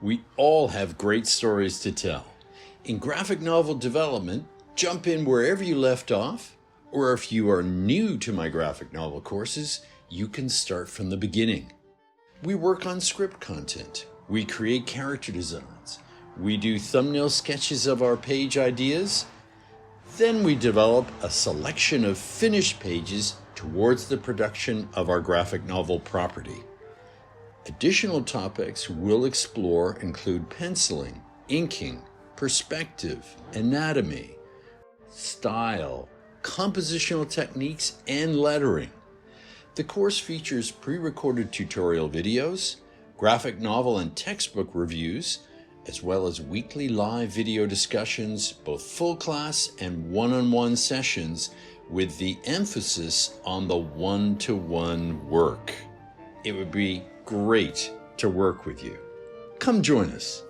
We all have great stories to tell. In graphic novel development, jump in wherever you left off, or if you are new to my graphic novel courses, you can start from the beginning. We work on script content. We create character designs. We do thumbnail sketches of our page ideas. Then we develop a selection of finished pages towards the production of our graphic novel property. Additional topics we'll explore include penciling, inking, perspective, anatomy, style, compositional techniques, and lettering. The course features pre-recorded tutorial videos, graphic novel and textbook reviews, as well as weekly live video discussions, both full class and one-on-one sessions, with the emphasis on the one-to-one work. It would be great to work with you. Come join us.